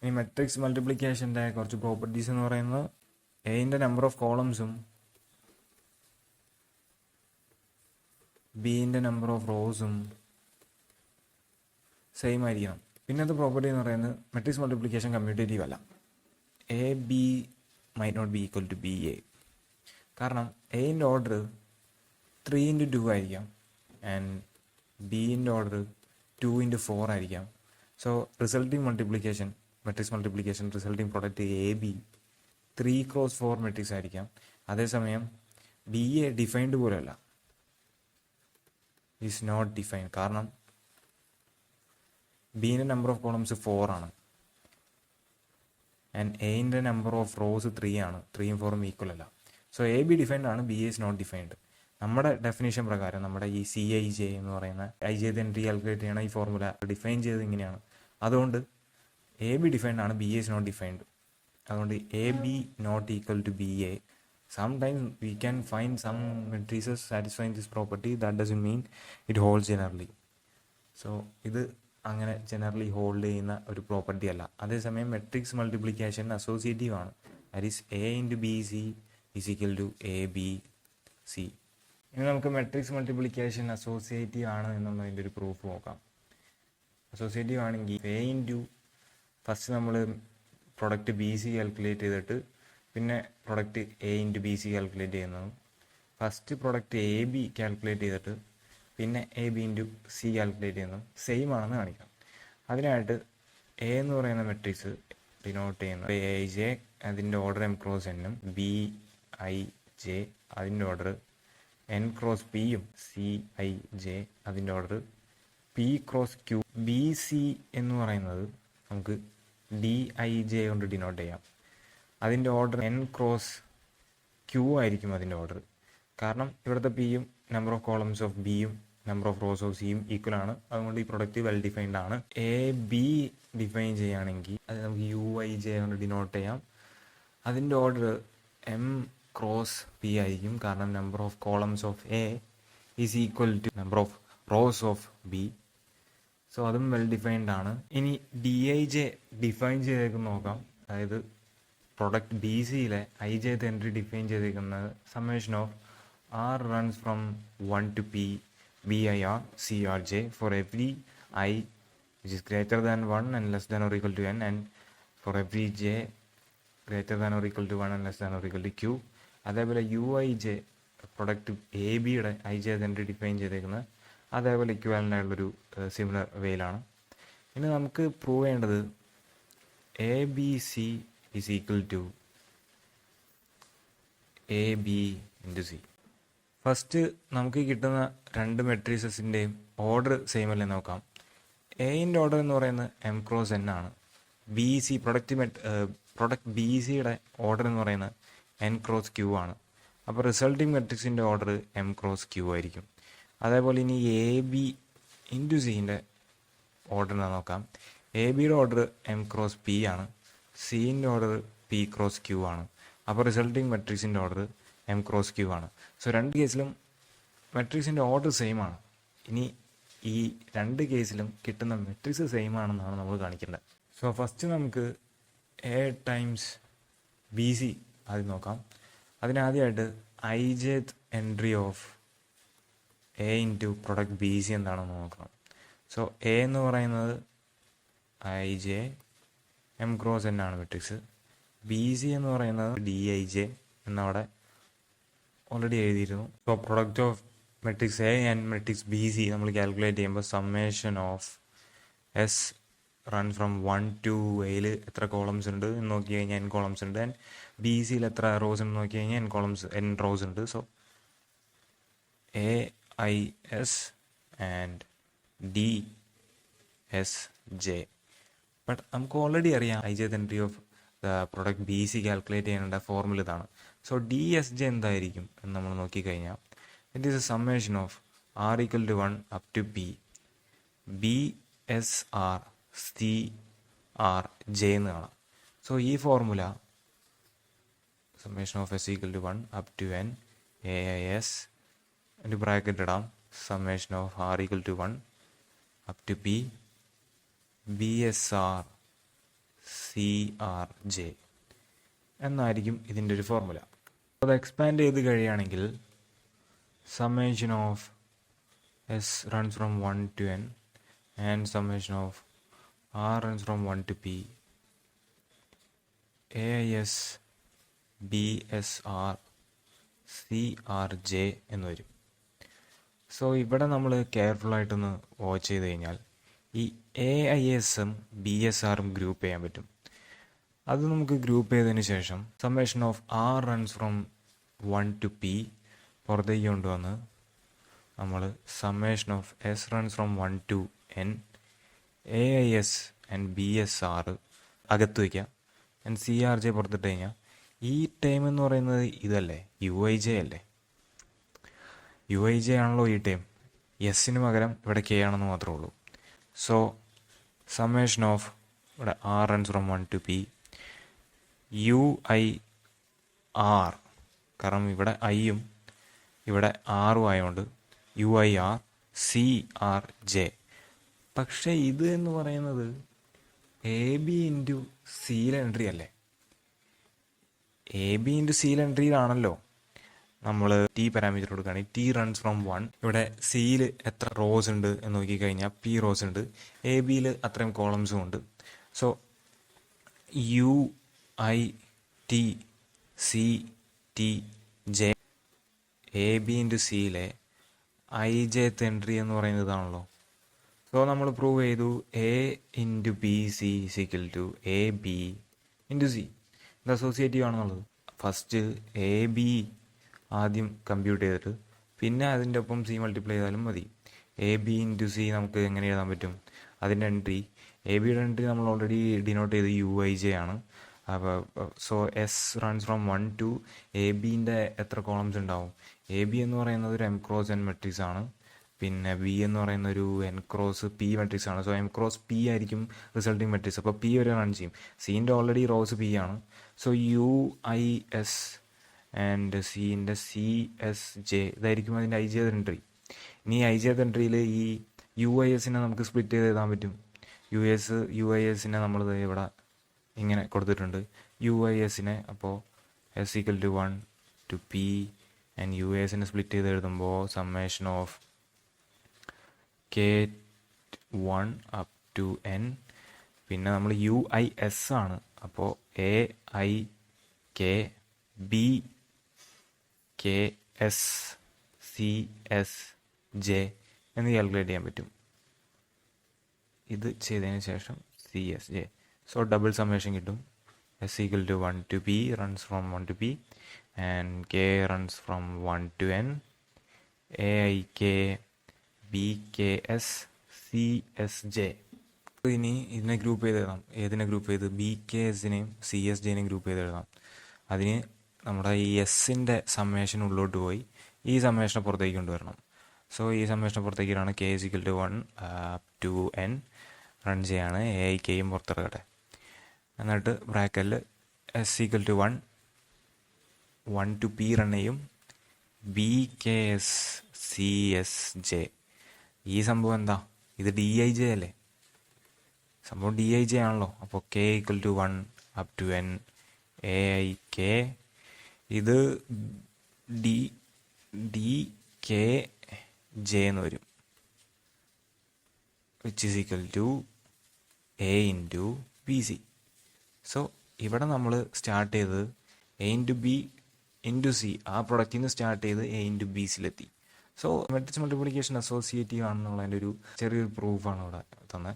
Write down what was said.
ഈ മെട്രിക്സ് മൾട്ടിപ്ലിക്കേഷൻ്റെ കുറച്ച് പ്രോപ്പർട്ടീസ് എന്ന് പറയുന്നത് എയിൻ്റെ നമ്പർ ഓഫ് കോളംസും ബിൻ്റെ നമ്പർ ഓഫ് റോസും സെയിം ആയിരിക്കണം. പിന്നത്തെ പ്രോപ്പർട്ടി എന്ന് പറയുന്നത് മെട്രിക്സ് മൾട്ടിപ്ലിക്കേഷൻ കമ്മ്യൂട്ടേറ്റീവ് അല്ല. A B might not B equal to B A. കാരണം എയിൻ്റെ ഓർഡർ 3x2 ആയിരിക്കാം ആൻഡ് ബിൻ്റെ ഓർഡർ 2x4 ആയിരിക്കാം. So resulting multiplication matrix multiplication resulting product A B 3x4 matrix ആയിരിക്കാം. അതേസമയം ബി എ ഡിഫൈൻഡ് പോലെയല്ല, is not defined. കാരണം ബിൻ്റെ number of columns 4 ആണ് and എയിൻ്റെ number of rose 3 ആണ്. 3ഉം 4ഉം ഈക്വൽ അല്ല. സോ എ ബി ഡിഫൈൻഡ് ആണ്, B is not defined. നമ്മുടെ definition പ്രകാരം നമ്മുടെ ഈ CIJ എന്ന് പറയുന്ന IJth എൻട്രി കാൽക്കുലേറ്റ് ചെയ്യണ ഈ ഫോർമുല ഡിഫൈൻ ചെയ്ത് ഇങ്ങനെയാണ്. അതുകൊണ്ട് എ ബി ഡിഫൈൻഡ് ആണ്, ബി ഈസ് നോട്ട് ഡിഫൈൻഡ്. അതുകൊണ്ട് A B not equal to B A. Sometimes we can find some matrices satisfying this property. That doesn't mean it holds generally. So ഇത് അങ്ങനെ generally hold ചെയ്യുന്ന ഒരു property അല്ല. അതേസമയം matrix multiplication associative ആണ്. That is A into BC is equal to ABC. ഇനി നമുക്ക് matrix multiplication associative ആണ് എന്നുള്ളതിൻ്റെ ഒരു പ്രൂഫ് നോക്കാം. അസോസിയേറ്റീവ് ആണെങ്കിൽ A into ഫസ്റ്റ് നമ്മൾ പ്രൊഡക്റ്റ് BC കാൽക്കുലേറ്റ് ചെയ്തിട്ട് പിന്നെ product A into BC calculate ചെയ്യുന്നതും ഫസ്റ്റ് പ്രൊഡക്റ്റ് AB കാൽക്കുലേറ്റ് ചെയ്തിട്ട് പിന്നെ AB into C കാൽക്കുലേറ്റ് ചെയ്യുന്നതും സെയിം ആണെന്ന് കാണിക്കാം. അതിനായിട്ട് A എന്ന് പറയുന്ന മെട്രിക്സ് ഡിനോട്ട് ചെയ്യുന്നത് AIJ അതിൻ്റെ ഓർഡർ M ക്രോസ് Nഉം BIJ അതിൻ്റെ ഓർഡർ N ക്രോസ് Pയും CIJ അതിൻ്റെ order P cross Q. BC എന്ന് പറയുന്നത് നമുക്ക് DIJ കൊണ്ട് ഡിനോട്ട് ചെയ്യാം. അതിൻ്റെ ഓർഡർ N ക്രോസ് Q ആയിരിക്കും അതിൻ്റെ ഓർഡർ. കാരണം ഇവിടുത്തെ Pയും നമ്പർ ഓഫ് കോളംസ് ഓഫ് Bയും നമ്പർ ഓഫ് റോസ് ഓഫ് Cയും ഈക്വൽ ആണ്. അതുകൊണ്ട് ഈ പ്രൊഡക്റ്റ് വെൽ ഡിഫൈൻഡ് ആണ്. AB ഡിഫൈൻ ചെയ്യുകയാണെങ്കിൽ അത് നമുക്ക് UIJ കൊണ്ട് ഡിനോട്ട് ചെയ്യാം. അതിൻ്റെ ഓർഡർ M ക്രോസ് P ആയിരിക്കും. കാരണം number of columns of A is equal to number of rows of B. So അതും വെൽ ഡിഫൈൻഡ് ആണ്. ഇനി DIJ ഡിഫൈൻ ചെയ്തേക്കും നോക്കാം. അതായത് പ്രൊഡക്റ്റ് BCയിലെ IJth എൻട്രി ഡിഫൈൻ ചെയ്തിരിക്കുന്നത് summation of R runs from 1 to P BIR CRJ for every I which is greater than 1 and less than or equal to N, and for every J greater than or equal to 1 and less than or equal to Q. അതേപോലെ UIJ product ABയുടെ IJth entry define ചെയ്തേക്കുന്നത് അതേപോലെ equivalent ആയിട്ടുള്ളൊരു similar വേയിലാണ്. ഇനി നമുക്ക് prove ചെയ്യേണ്ടത് ABC is equal to AB into C. First നമുക്ക് കിട്ടുന്ന രണ്ട് മെട്രിസസിൻ്റെയും ഓർഡർ സെയിം അല്ലേ നോക്കാം. എയിൻ്റെ ഓർഡർ എന്ന് പറയുന്നത് M ക്രോസ് N ആണ്. BC പ്രൊഡക്റ്റ് BCയുടെ ഓർഡർ എന്ന് പറയുന്നത് N ക്രോസ് Q ആണ്. അപ്പോൾ റിസൾട്ടിങ് മെട്രിക്സിൻ്റെ ഓർഡർ M ക്രോസ് Q ആയിരിക്കും. അതേപോലെ ഇനി AB ഇൻറ്റു സിൻ്റെ ഓർഡർ നോക്കാം. ABയുടെ ഓർഡർ M ക്രോസ് P ആണ്. സിൻ്റെ ഓർഡർ P ക്രോസ് Q ആണ്. അപ്പോൾ റിസൾട്ടിങ് മെട്രിക്സിൻ്റെ ഓർഡർ M ക്രോസ് Q ആണ്. സോ രണ്ട് കേസിലും മെട്രിക്സിൻ്റെ ഓർഡർ സെയിം ആണ്. ഇനി ഈ രണ്ട് കേസിലും കിട്ടുന്ന മെട്രിക്സ് സെയിം ആണെന്നാണ് നമ്മൾ കാണിക്കേണ്ടത്. സോ ഫസ്റ്റ് നമുക്ക് A ടൈംസ് BC ആദ്യം നോക്കാം. അതിനാദ്യമായിട്ട് IJth entry of A into product BC എന്താണെന്ന് നോക്കണം. സോ A എന്ന് പറയുന്നത് IJ M ക്രോസ് N ആണ് മെട്രിക്സ്. BC എന്ന് പറയുന്നത് DIJ എന്നവിടെ ഓൾറെഡി എഴുതിയിരുന്നു. So product of matrix A and matrix BC നമ്മൾ കാൽക്കുലേറ്റ് ചെയ്യുമ്പോൾ summation of S run from 1 to Aയിൽ എത്ര കോളംസ് ഉണ്ട് എന്ന് നോക്കി കഴിഞ്ഞാൽ N കോളംസ് ഉണ്ട്. ആൻഡ് BCയിൽ എത്ര റോസ് ഉണ്ട് നോക്കി കഴിഞ്ഞാൽ N റോസ് ഉണ്ട്. So AIS and DSJ. But നമുക്ക് ഓൾറെഡി അറിയാം IJth entry of the product BC calculate ചെയ്യേണ്ട ഫോർമുല ഇതാണ്. സോ DSJ എന്തായിരിക്കും എന്ന് നമ്മൾ നോക്കിക്കഴിഞ്ഞാൽ it is a summation of R equal to 1 up to P BSR CRJ എന്ന് കാണാം. സോ ഈ formula summation of S equal to 1 up to N AIS ഒരു ബ്രാക്കറ്റ് ഇടാം. Summation of R equal to 1 up to P BSR CRJ എന്നായിരിക്കും ഇതിൻ്റെ ഒരു formula. അത് expand ചെയ്ത് കഴിയുകയാണെങ്കിൽ summation of S runs from 1 to N and summation of R runs from 1 to P AIS BSR CRJ എന്ന് വരും. So ഇവിടെ നമ്മൾ കെയർഫുള്ളായിട്ടൊന്ന് watch ചെയ്ത് കഴിഞ്ഞാൽ ഈ AISഉം BSRും ഗ്രൂപ്പ് ചെയ്യാൻ പറ്റും. അത് നമുക്ക് ഗ്രൂപ്പ് ചെയ്തതിന് ശേഷം summation of R runs from 1 to P പുറത്തേക്ക് കൊണ്ടുവന്ന് നമ്മൾ summation of S runs from 1 to N AIS and BSR അകത്ത് വയ്ക്കുക ആൻഡ് CRJ പുറത്തിട്ട് കഴിഞ്ഞാൽ ഈ ടൈം എന്ന് പറയുന്നത് ഇതല്ലേ, UIJ അല്ലേ. UIJ ആണല്ലോ ഈ ടൈം. എസ്സിന് പകരം ഇവിടെ K ആണെന്ന് മാത്രമേ ഉള്ളൂ. സോ സമ്മേഷൻ ഓഫ് ഇവിടെ R runs from 1 to P UIR, കാരണം ഇവിടെ ഐയും ഇവിടെ ആറും ആയതുകൊണ്ട് UIR CRJ. പക്ഷേ ഇത് എന്ന് പറയുന്നത് AB ഇൻറ്റു സീൽ എൻട്രി അല്ലേ. AB ഇൻറ്റു സീൽ എൻട്രിയിലാണല്ലോ നമ്മൾ T പാരാമീറ്റർ കൊടുക്കുകയാണെങ്കിൽ T റൺസ് ഫ്രം 1. ഇവിടെ സിയിൽ എത്ര റോസ് ഉണ്ട് എന്ന് നോക്കിക്കഴിഞ്ഞാൽ P റോസ് ഉണ്ട്, ABയിൽ അത്രയും കോളംസും ഉണ്ട്. സോ UITCTJ AB ഇൻറ്റു സിയിലെ IJth എൻട്രി എന്ന് പറയുന്നതാണല്ലോ. സോ നമ്മൾ പ്രൂവ് ചെയ്തു A into BC equal to AB into C. ഇത് അസോസിയേറ്റീവ് ആണെന്നുള്ളത്. ഫസ്റ്റ് AB ആദ്യം കമ്പ്യൂട്ട് ചെയ്തിട്ട് പിന്നെ അതിൻ്റെ ഒപ്പം സി മൾട്ടിപ്ലൈ ചെയ്താലും മതി. AB ഇൻറ്റു സി നമുക്ക് എങ്ങനെ എഴുതാൻ പറ്റും? അതിൻ്റെ എൻട്രി ABയുടെ എൻട്രി നമ്മൾ ഓൾറെഡി ഡിനോട്ട് ചെയ്ത് UIJ ആണ്. അപ്പോൾ so S runs from 1 to ABൻ്റെ എത്ര കോളംസ് ഉണ്ടാവും? AB എന്ന് പറയുന്നത് ഒരു M ക്രോസ് N മെട്രിക്സ് ആണ്. പിന്നെ B എന്ന് പറയുന്ന ഒരു N ക്രോസ് P മെട്രിക്സ് ആണ്. സോ M ക്രോസ് P ആയിരിക്കും റിസൾട്ടിങ് മെട്രിക്സ്. അപ്പോൾ P ഒരു റൺ ചെയ്യും. സീൻ്റെ ഓൾറെഡി റോസ് P ആണ്. സോ UIS ആൻഡ് സീൻ്റെ CSJ ഇതായിരിക്കും അതിൻ്റെ IJth എൻട്രി. ഇനി IJth എൻട്രിയിൽ ഈ UISനെ നമുക്ക് സ്പ്ലിറ്റ് ചെയ്ത് എഴുതാൻ പറ്റും. UISനെ നമ്മൾ ഇവിടെ ഇങ്ങനെ കൊടുത്തിട്ടുണ്ട്. UISനെ അപ്പോൾ S equal to 1 to P and UISനെ സ്പ്ലിറ്റ് ചെയ്ത് എഴുതുമ്പോൾ summation of K1 up to N. പിന്നെ നമ്മൾ UIS ആണ്, അപ്പോൾ AIK BKS CSJ എന്ന് കാൽക്കുലേറ്റ് ചെയ്യാൻ പറ്റും. ഇത് ചെയ്തതിന് ശേഷം CSJ. സോ ഡബിൾ സമ്മേഷൻ കിട്ടും. S equal to 1 to P runs from 1 to P and K runs from 1 to N AIK BKS CSJ. ഇനി ഇതിനെ ഗ്രൂപ്പ് ചെയ്ത് എഴുതാം. ഏതിനെ ഗ്രൂപ്പ് ചെയ്ത്? BKSനെയും CSJനെയും ഗ്രൂപ്പ് ചെയ്ത് എഴുതാം. അതിന് നമ്മുടെ ഈ എസ്സിൻ്റെ സമ്മേഷൻ ഉള്ളോട്ട് പോയി ഈ സമ്മേഷനെ പുറത്തേക്ക് കൊണ്ടുവരണം. സോ ഈ സമ്മേഷനെ പുറത്തേക്കാണ് K is equal to 1 up to N run ചെയ്യാണ്. AIKയും പുറത്തിറക്കട്ടെ. എന്നിട്ട് ബ്രാക്കറ്റിൽ S equal to 1 to P run ചെയ്യും. BKS CSJ. ഈ സംഭവം എന്താ? ഇത് DIJ അല്ലേ? സംഭവം DIJ ആണല്ലോ. അപ്പോൾ K equal to 1 up to N AIK. ഇത് DKJ എന്ന് വരും, which is equal to A into BC. So ഇവിടെ നമ്മൾ സ്റ്റാർട്ട് ചെയ്തത് A into B into C, ആ പ്രൊഡക്റ്റിൽ നിന്ന് സ്റ്റാർട്ട് ചെയ്ത് A ഇൻറ്റു BCയിലെത്തി. സോ മെട്രിക്സ് മൾട്ടിപ്ലിക്കേഷൻ അസോസിയേറ്റീവ് ആണെന്നുള്ളതിൻ്റെ ഒരു ചെറിയൊരു പ്രൂഫാണ് ഇവിടെ തന്നെ.